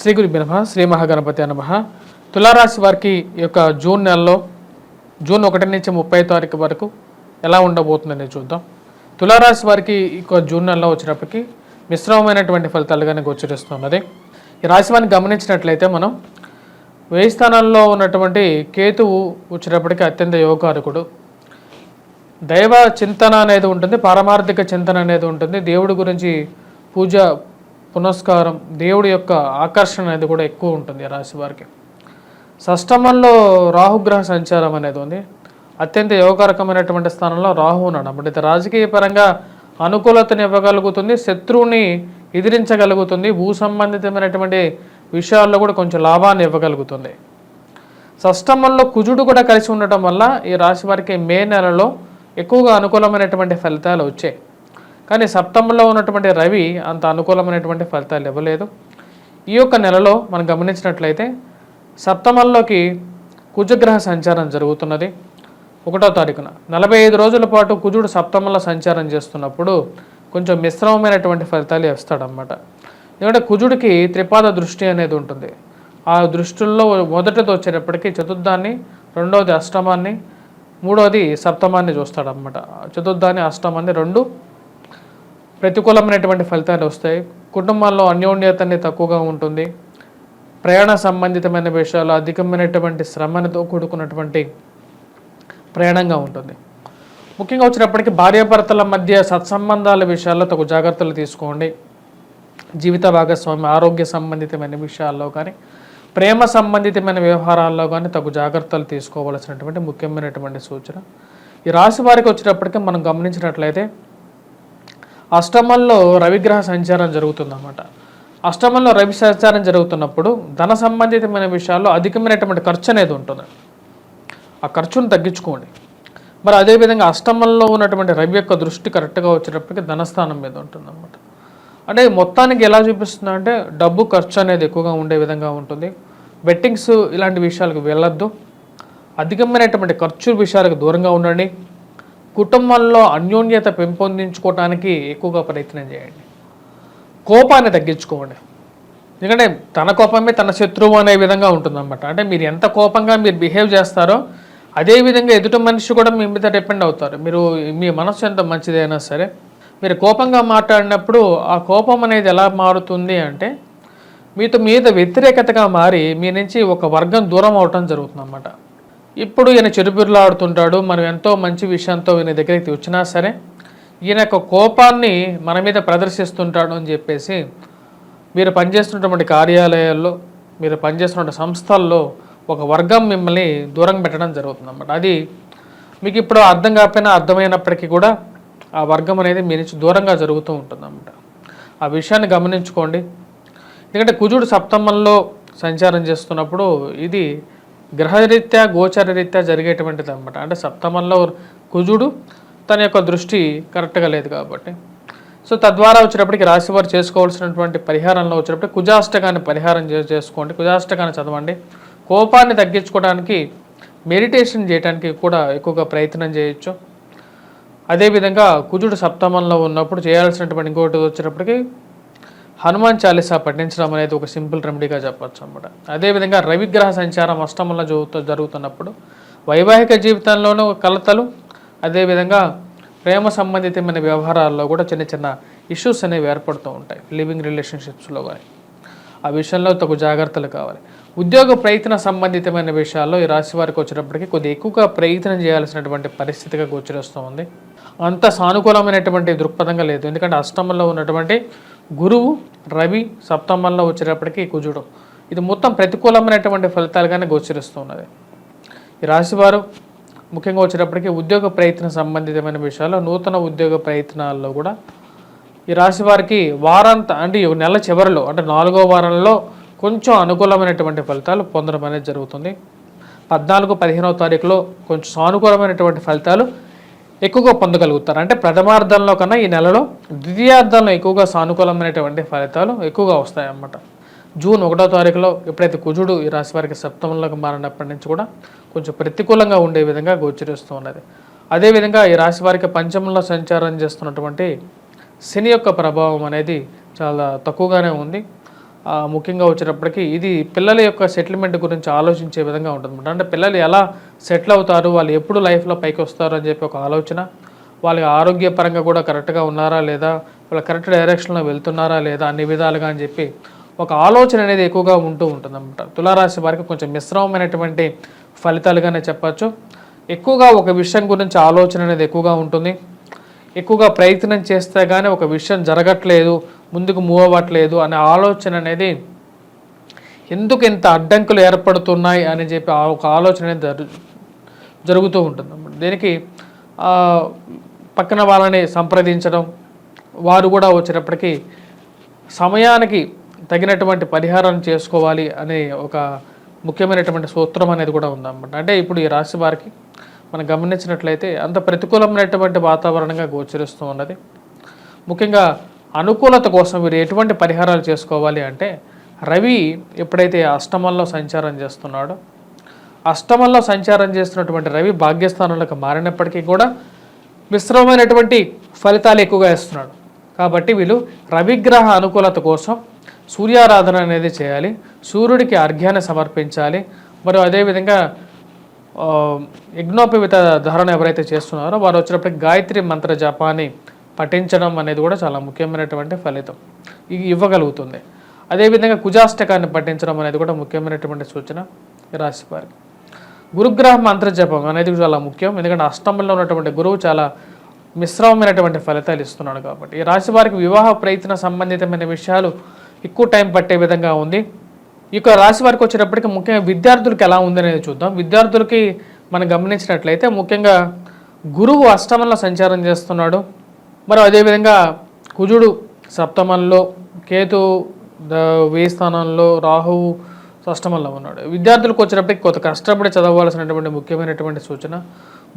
శ్రీ గురుభ్యో నమః. శ్రీ మహాగణపతి నమః. తులారాశి వారికి ఈ యొక్క జూన్ నెలలో జూన్ 1 నుంచి 30 తారీఖు వరకు ఎలా ఉండబోతుందని చూద్దాం. తులారాశి వారికి ఈ జూన్ నెలలో వచ్చినప్పటికీ మిశ్రమమైనటువంటి ఫలితాలుగానే గోచరిస్తున్నది. ఈ రాశి వారిని గమనించినట్లయితే మనం 1000 స్థానాల్లో ఉన్నటువంటి కేతువు వచ్చినప్పటికీ అత్యంత యోగకారకుడు. దైవ చింతన అనేది ఉంటుంది, పారమార్థిక చింతన అనేది ఉంటుంది, దేవుడి గురించి పూజ పునస్కారం, దేవుడి యొక్క ఆకర్షణ అనేది కూడా ఎక్కువ ఉంటుంది రాశి వారికి. షష్టమంలో రాహుగ్రహ సంచారం అనేది ఉంది. అత్యంత యోగకరకమైనటువంటి స్థానంలో రాహు ఉన్నాడు అన్నమాట. ఇది రాజకీయ పరంగా అనుకూలతను ఇవ్వగలుగుతుంది, శత్రువుని ఎదిరించగలుగుతుంది, భూ సంబంధితమైనటువంటి విషయాల్లో కూడా కొంచెం లాభాన్ని ఇవ్వగలుగుతుంది. షష్టమంలో కుజుడు కూడా కలిసి ఉండటం వల్ల ఈ రాశి వారికి మే నెలలో ఎక్కువగా అనుకూలమైనటువంటి ఫలితాలు వచ్చాయి. కానీ సప్తమంలో ఉన్నటువంటి రవి అంత అనుకూలమైనటువంటి ఫలితాలు ఇవ్వలేదు. ఈ యొక్క నెలలో మనం గమనించినట్లయితే సప్తమంలోకి కుజగ్రహ సంచారం జరుగుతున్నది 1వ తారీఖున. 45 రోజుల పాటు కుజుడు సప్తమంలో సంచారం చేస్తున్నప్పుడు కొంచెం మిశ్రమమైనటువంటి ఫలితాలు ఇస్తాడనమాట. ఎందుకంటే కుజుడికి త్రిపాద దృష్టి అనేది ఉంటుంది. ఆ దృష్టిల్లో మొదటిది వచ్చేటప్పటికీ చతుర్థాన్ని, రెండవది అష్టమాన్ని, మూడవది సప్తమాన్ని చూస్తాడనమాట. చతుర్థాన్ని అష్టమాన్ని రెండు ప్రతికూలమైనటువంటి ఫలితాలు వస్తాయి. కుటుంబాల్లో అన్యోన్యత అనేది తక్కువగా ఉంటుంది. ప్రయాణ సంబంధితమైన విషయాలు అధికమైనటువంటి శ్రమతో కూడుకున్నటువంటి ప్రయాణంగా ఉంటుంది. ముఖ్యంగా వచ్చినప్పటికీ భార్యాభర్తల మధ్య సత్సంబంధాల విషయాల్లో తగు జాగ్రత్తలు తీసుకోండి. జీవిత భాగస్వామి ఆరోగ్య సంబంధితమైన విషయాల్లో కానీ, ప్రేమ సంబంధితమైన వ్యవహారాల్లో కానీ తగు జాగ్రత్తలు తీసుకోవాల్సినటువంటి ముఖ్యమైనటువంటి సూచన. ఈ రాశి వారికి వచ్చేటప్పటికీ మనం గమనించినట్లయితే అష్టమంలో రవిగ్రహ సంచారం జరుగుతుందన్నమాట. అష్టమంలో రవి సంచారం జరుగుతున్నప్పుడు ధన సంబంధితమైన విషయాల్లో అధికమైనటువంటి ఖర్చు అనేది ఉంటుంది. ఆ ఖర్చును తగ్గించుకోండి. మరి అదేవిధంగా అష్టమంలో ఉన్నటువంటి రవి యొక్క దృష్టి కరెక్ట్గా వచ్చేటప్పటికి ధనస్థానం మీద ఉంటుందన్నమాట. అంటే మొత్తానికి ఎలా చూపిస్తుంది అంటే డబ్బు ఖర్చు అనేది ఎక్కువగా ఉండే విధంగా ఉంటుంది. బెట్టింగ్స్ ఇలాంటి విషయాలకు వెళ్ళొద్దు. అధికమైనటువంటి ఖర్చు విషయాలకు దూరంగా ఉండండి. కుటుంబంలో అన్యోన్యత పెంపొందించుకోవడానికి ఎక్కువగా ప్రయత్నం చేయండి. కోపాన్ని తగ్గించుకోండి. ఎందుకంటే తన కోపమే తన శత్రువు అనే విధంగా ఉంటుందన్నమాట. అంటే మీరు ఎంత కోపంగా మీరు బిహేవ్ చేస్తారో అదేవిధంగా ఎదుటి మనిషి కూడా మీ మీద డిపెండ్ అవుతారు. మీ మనసు ఎంత మంచిదైనా సరే మీరు కోపంగా మాట్లాడినప్పుడు ఆ కోపం అనేది ఎలా మారుతుంది అంటే మీద వ్యతిరేకతగా మారి మీ నుంచి ఒక వర్గం దూరం అవటం జరుగుతుందన్నమాట. ఇప్పుడు ఈయన చెరుబిర్లాడుతుంటాడు, మనం ఎంతో మంచి విషయంతో ఈయన దగ్గరికి వచ్చినా సరే ఈయన యొక్క కోపాన్ని మన మీద ప్రదర్శిస్తుంటాడు అని చెప్పేసి మీరు పనిచేస్తున్నటువంటి కార్యాలయాల్లో, మీరు పనిచేస్తున్న సంస్థల్లో ఒక వర్గం మిమ్మల్ని దూరం పెట్టడం జరుగుతుంది అన్నమాట. అది మీకు ఇప్పుడు అర్థం కాకపోయినా అర్థమైనప్పటికీ కూడా ఆ వర్గం అనేది మీ నుంచి దూరంగా జరుగుతూ ఉంటుంది అన్నమాట. ఆ విషయాన్ని గమనించుకోండి. ఎందుకంటే కుజుడు సప్తమంలో సంచారం చేస్తున్నప్పుడు ఇది గ్రహరీత్యా గోచరరీత్యా జరిగేటువంటిది అనమాట. అంటే సప్తమంలో కుజుడు తన యొక్క దృష్టి కరెక్ట్గా లేదు కాబట్టి. సో తద్వారా వచ్చేటప్పటికి రాశివారు చేసుకోవాల్సినటువంటి పరిహారంలో వచ్చేటప్పటికి కుజాష్టకాన్ని పరిహారం చేసుకోండి. కుజాష్టకాన్ని చదవండి. కోపాన్ని తగ్గించుకోవడానికి మెడిటేషన్ చేయడానికి కూడా ఎక్కువగా ప్రయత్నం చేయొచ్చు. అదేవిధంగా కుజుడు సప్తమంలో ఉన్నప్పుడు చేయాల్సినటువంటి ఇంకోటి వచ్చేటప్పటికి హనుమాన్ చాలీసా పఠించడం అనేది ఒక సింపుల్ రెమెడీగా చెప్పచ్చు అన్నమాట. అదేవిధంగా రవిగ్రహ సంచారం అష్టమంలో జరుగుతున్నప్పుడు వైవాహిక జీవితంలోనూ కలతలు, అదేవిధంగా ప్రేమ సంబంధితమైన వ్యవహారాల్లో కూడా చిన్న చిన్న ఇష్యూస్ అనేవి ఏర్పడుతూ ఉంటాయి. లివింగ్ రిలేషన్షిప్స్లో కానీ ఆ విషయంలో తగు జాగ్రత్తలు కావాలి. ఉద్యోగ ప్రయత్న సంబంధితమైన విషయాల్లో ఈ రాశి వారికి వచ్చేటప్పటికి కొద్దిగా ఎక్కువగా ప్రయత్నం చేయాల్సినటువంటి పరిస్థితిగా గోచరిస్తూ ఉంది. అంత సానుకూలమైనటువంటి దృక్పథంగా లేదు. ఎందుకంటే అష్టమంలో ఉన్నటువంటి గురువు, రవి, సప్తమంలో వచ్చేటప్పటికి కుజుడు, ఇది మొత్తం ప్రతికూలమైనటువంటి ఫలితాలుగానే గోచరిస్తున్నది. ఈ రాశివారు ముఖ్యంగా వచ్చేటప్పటికి ఉద్యోగ ప్రయత్న సంబంధితమైన విషయాల్లో, నూతన ఉద్యోగ ప్రయత్నాల్లో కూడా ఈ రాశి వారికి అంటే నెల చివరిలో అంటే 4వ వారంలో కొంచెం అనుకూలమైనటువంటి ఫలితాలు పొందడం అనేది జరుగుతుంది. 14, 15వ తారీఖులో కొంచెం సానుకూలమైనటువంటి ఫలితాలు ఎక్కువగా పొందగలుగుతారు. అంటే ప్రథమార్థంలో కన్నా ఈ నెలలో ద్వితీయార్థంలో ఎక్కువగా సానుకూలమైనటువంటి ఫలితాలు ఎక్కువగా వస్తాయన్నమాట. జూన్ 1వ తారీఖులో ఎప్పుడైతే కుజుడు ఈ రాశి వారికి సప్తమంలోకి మారినప్పటి నుంచి కూడా కొంచెం ప్రతికూలంగా ఉండే విధంగా గోచరిస్తూ ఉన్నది. అదేవిధంగా ఈ రాశి వారికి పంచమంలో సంచారం చేస్తున్నటువంటి శని యొక్క ప్రభావం అనేది చాలా తక్కువగానే ఉంది. ముఖ్యంగా వచ్చేటప్పటికి ఇది పిల్లల యొక్క సెటిల్మెంట్ గురించి ఆలోచించే విధంగా ఉంటుంది. అంటే పిల్లలు ఎలా సెటిల్ అవుతారు, వాళ్ళు ఎప్పుడు లైఫ్లో పైకి వస్తారు అని చెప్పి ఒక ఆలోచన, వాళ్ళకి ఆరోగ్యపరంగా కూడా కరెక్ట్గా ఉన్నారా లేదా, వాళ్ళు కరెక్ట్ డైరెక్షన్లో వెళ్తున్నారా లేదా అన్ని విధాలుగా అని చెప్పి ఒక ఆలోచన అనేది ఎక్కువగా ఉంటూ ఉంటుందన్నమాట. తులారాశి వారికి కొంచెం మిశ్రమమైనటువంటి ఫలితాలుగానే చెప్పచ్చు. ఎక్కువగా ఒక విషయం గురించి ఆలోచన అనేది ఎక్కువగా ఉంటుంది. ఎక్కువగా ప్రయత్నం చేస్తే కానీ ఒక విషయం జరగట్లేదు, ముందుకు మూవ్ అవ్వట్లేదు అనే ఆలోచన అనేది, ఎందుకు ఇంత అడ్డంకులు ఏర్పడుతున్నాయి అని చెప్పి ఒక ఆలోచన అనేది జరుగుతూ ఉంటుంది. దీనికి పక్కన వాళ్ళని సంప్రదించడం, వారు కూడా వచ్చేటప్పటికి సమయానికి తగినటువంటి పరిహారం చేసుకోవాలి అనే ఒక ముఖ్యమైనటువంటి సూత్రం అనేది కూడా ఉందన్నమాట. అంటే ఇప్పుడు ఈ రాశి వారికి మనం గమనించినట్లయితే అంత ప్రతికూలమైనటువంటి వాతావరణంగా గోచరిస్తూ ఉన్నది. ముఖ్యంగా అనుకూలత కోసం వీరు ఎటువంటి పరిహారాలు చేసుకోవాలి అంటే, రవి ఎప్పుడైతే అష్టమంలో సంచారం చేస్తున్నాడో, అష్టమంలో సంచారం చేస్తున్నటువంటి రవి భాగ్యస్థానంలోకి మారినప్పటికీ కూడా మిశ్రమమైనటువంటి ఫలితాలు ఎక్కువగా ఇస్తున్నాడు. కాబట్టి వీళ్ళు రవిగ్రహ అనుకూలత కోసం సూర్యారాధన అనేది చేయాలి, సూర్యుడికి అర్ఘ్యాన్ని సమర్పించాలి. మరియు అదేవిధంగా యజ్ఞోపవిత ధారణ ఎవరైతే చేస్తున్నారో వారు వచ్చినప్పటికీ గాయత్రి మంత్ర జపాన్ని పఠించడం అనేది కూడా చాలా ముఖ్యమైనటువంటి ఫలితం ఇవ్వగలుగుతుంది. అదేవిధంగా కుజాష్టకాన్ని పఠించడం అనేది కూడా ముఖ్యమైనటువంటి సూచన ఈ రాశి వారికి. గురుగ్రహ మంత్ర జపం అనేది చాలా ముఖ్యం, ఎందుకంటే అష్టమంలో ఉన్నటువంటి గురువు చాలా మిశ్రమమైనటువంటి ఫలితాలు ఇస్తున్నాడు. కాబట్టి ఈ రాశి వారికి వివాహ ప్రయత్న సంబంధితమైన విషయాలు ఎక్కువ టైం పట్టే విధంగా ఉంది. ఈ యొక్క రాశి వారికి వచ్చేటప్పటికి ముఖ్యంగా విద్యార్థులకి ఎలా ఉందనేది చూద్దాం. విద్యార్థులకి మనం గమనించినట్లయితే ముఖ్యంగా గురువు అష్టమంలో సంచారం చేస్తున్నాడు. మరి అదేవిధంగా కుజుడు సప్తమంలో, కేతు 1000 స్థానంలో, రాహువు అష్టమంలో ఉన్నాడు. విద్యార్థులకు వచ్చేటప్పటికి కొంత కష్టపడి చదవవలసినటువంటి ముఖ్యమైనటువంటి సూచన.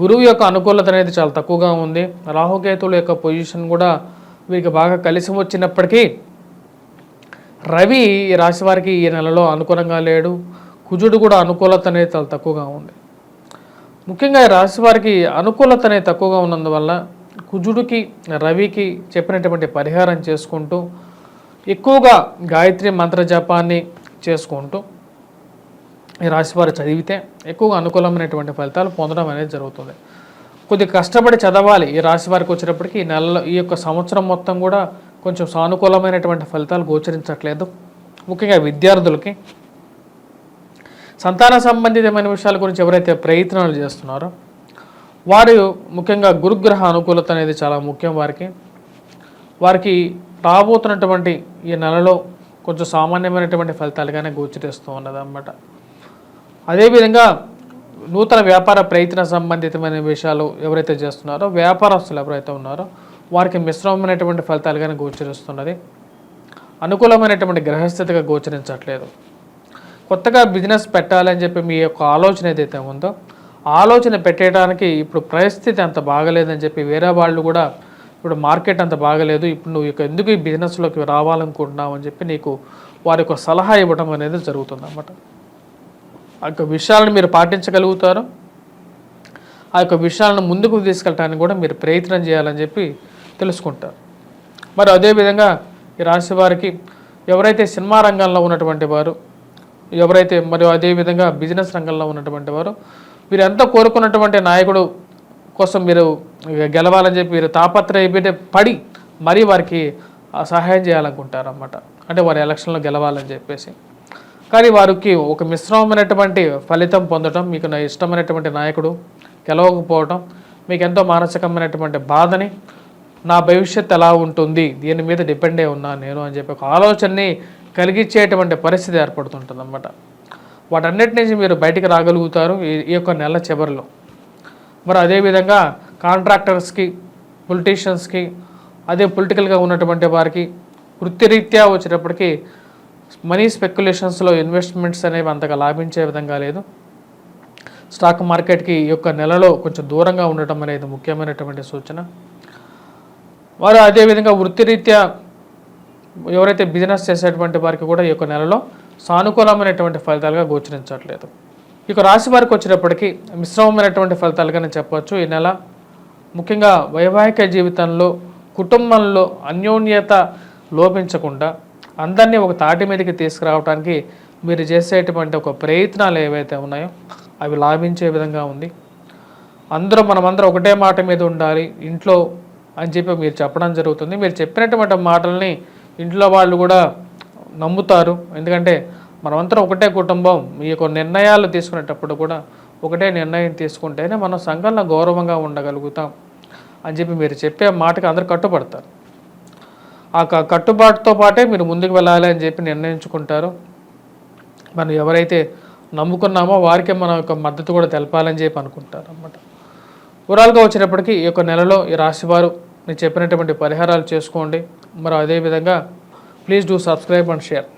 గురువు యొక్క అనుకూలత అనేది చాలా తక్కువగా ఉంది. రాహుకేతువుల యొక్క పొజిషన్ కూడా వీరికి బాగా కలిసి వచ్చినప్పటికీ రవి ఈ రాశి వారికి ఈ నెలలో అనుకూలంగా లేడు. కుజుడు కూడా అనుకూలత అనేది చాలా తక్కువగా ఉంది. ముఖ్యంగా ఈ రాశి వారికి అనుకూలత అనేది తక్కువగా ఉన్నందువల్ల కుజుడికి రవికి చెప్పినటువంటి పరిహారం చేసుకుంటూ, ఎక్కువగా గాయత్రి మంత్ర జపాన్ని చేసుకుంటూ ఈ రాశివారు చదివితే ఎక్కువగా అనుకూలమైనటువంటి ఫలితాలు పొందడం అనేది జరుగుతుంది. కొద్దిగా కష్టపడి చదవాలి. ఈ రాశి వారికి వచ్చేటప్పటికి ఈ నెలలో, ఈ యొక్క సంవత్సరం మొత్తం కూడా కొంచెం సానుకూలమైనటువంటి ఫలితాలు గోచరించట్లేదు. ముఖ్యంగా విద్యార్థులకి సంతాన సంబంధితమైన విషయాల గురించి ఎవరైతే ప్రయత్నాలు చేస్తున్నారో వారు ముఖ్యంగా గురుగ్రహ అనుకూలత అనేది చాలా ముఖ్యం. వారికి రాబోతున్నటువంటి ఈ నెలలో కొంచెం సామాన్యమైనటువంటి ఫలితాలుగానే గోచరిస్తూ ఉన్నదన్నమాట. అదేవిధంగా నూతన వ్యాపార ప్రయత్న సంబంధితమైన విషయాలు ఎవరైతే చేస్తున్నారో, వ్యాపారస్తులు ఎవరైతే ఉన్నారో వారికి మిశ్రమమైనటువంటి ఫలితాలుగానే గోచరిస్తున్నది. అనుకూలమైనటువంటి గ్రహస్థితిగా గోచరించట్లేదు. కొత్తగా బిజినెస్ పెట్టాలని చెప్పి మీ యొక్క ఆలోచన ఏదైతే ఉందో, ఆలోచన పెట్టడానికి ఇప్పుడు పరిస్థితి అంత బాగలేదని చెప్పి వేరే వాళ్ళు కూడా, ఇప్పుడు మార్కెట్ అంత బాగలేదు, ఇప్పుడు నువ్వు ఎందుకు ఈ బిజినెస్లోకి రావాలనుకుంటున్నావు అని చెప్పి నీకు వారి యొక్క సలహా ఇవ్వడం అనేది జరుగుతుంది అన్నమాట. ఆ యొక్క విషయాలను మీరు పాటించగలుగుతారు. ఆ యొక్క విషయాలను ముందుకు తీసుకెళ్ళడానికి కూడా మీరు ప్రయత్నం చేయాలని చెప్పి తెలుసుకుంటారు. మరి అదేవిధంగా ఈ రాశి వారికి ఎవరైతే సినిమా రంగంలో ఉన్నటువంటి వారు, ఎవరైతే మరియు అదేవిధంగా బిజినెస్ రంగంలో ఉన్నటువంటి వారు, మీరు ఎంతో కోరుకున్నటువంటి నాయకుడు కోసం మీరు గెలవాలని చెప్పి మీరు తాపత్రయపడి మరీ వారికి సహాయం చేయాలనుకుంటారన్నమాట. అంటే వారి ఎలక్షన్లో గెలవాలని చెప్పేసి. కానీ వారికి ఒక మిశ్రమమైనటువంటి ఫలితం పొందడం, మీకు ఇష్టమైనటువంటి నాయకుడు గెలవకపోవడం మీకు ఎంతో మానసికమైనటువంటి బాధని, నా భవిష్యత్తు ఎలా ఉంటుంది, దీని మీద డిపెండ్ అయి ఉన్నాను నేను అని చెప్పి ఒక ఆలోచనని కలిగించేటువంటి పరిస్థితి ఏర్పడుతుంటుంది అన్నమాట. వాటన్నిటి నుంచి మీరు బయటికి రాగలుగుతారు ఈ యొక్క నెల చివరిలో. మరి అదేవిధంగా కాంట్రాక్టర్స్కి, పొలిటీషియన్స్కి, అదే పొలిటికల్గా ఉన్నటువంటి వారికి వృత్తిరీత్యా వచ్చేటప్పటికి మనీ స్పెక్యులేషన్స్లో ఇన్వెస్ట్మెంట్స్ అనేవి అంతగా లాభించే విధంగా లేదు. స్టాక్ మార్కెట్కి ఈ యొక్క నెలలో కొంచెం దూరంగా ఉండటం అనేది ముఖ్యమైనటువంటి సూచన. వారు అదేవిధంగా వృత్తిరీత్యా ఎవరైతే బిజినెస్ చేసేటువంటి వారికి కూడా ఈ యొక్క నెలలో సానుకూలమైనటువంటి ఫలితాలుగా గోచరించట్లేదు. ఇక రాశి వారికి వచ్చేటప్పటికి మిశ్రమమైనటువంటి ఫలితాలుగానే చెప్పవచ్చు. ఈ నెల ముఖ్యంగా వైవాహిక జీవితంలో, కుటుంబంలో అన్యోన్యత లోపించకుండా, అందరినీ ఒక తాటి మీదకి తీసుకురావడానికి మీరు చేసేటువంటి ఒక ప్రయత్నాలు ఏవైతే ఉన్నాయో అవి లాభించే విధంగా ఉంది. మనమందరం ఒకటే మాట మీద ఉండాలి ఇంట్లో అని చెప్పి మీరు చెప్పడం జరుగుతుంది. మీరు చెప్పినటువంటి మాటల్ని ఇంట్లో వాళ్ళు కూడా నమ్ముతారు. ఎందుకంటే మనమందరం ఒకటే కుటుంబం. మీ యొక్క నిర్ణయాలు తీసుకునేటప్పుడు కూడా ఒకటే నిర్ణయం తీసుకుంటేనే మనం సంఘంలో గౌరవంగా ఉండగలుగుతాం అని చెప్పి మీరు చెప్పే మాటకి అందరు కట్టుబడతారు. ఆ కట్టుబాటుతో పాటే మీరు ముందుకు వెళ్ళాలి అని చెప్పి నిర్ణయించుకుంటారు. మనం ఎవరైతే నమ్ముకున్నామో వారికే మన యొక్క మద్దతు కూడా తెలపాలని చెప్పి అనుకుంటారు అన్నమాట. ఓవరాల్గా వచ్చేటప్పటికి ఈ యొక్క నెలలో ఈ రాశివారు నేను చెప్పినటువంటి పరిహారాలు చేసుకోండి. మరి అదేవిధంగా please do subscribe and share.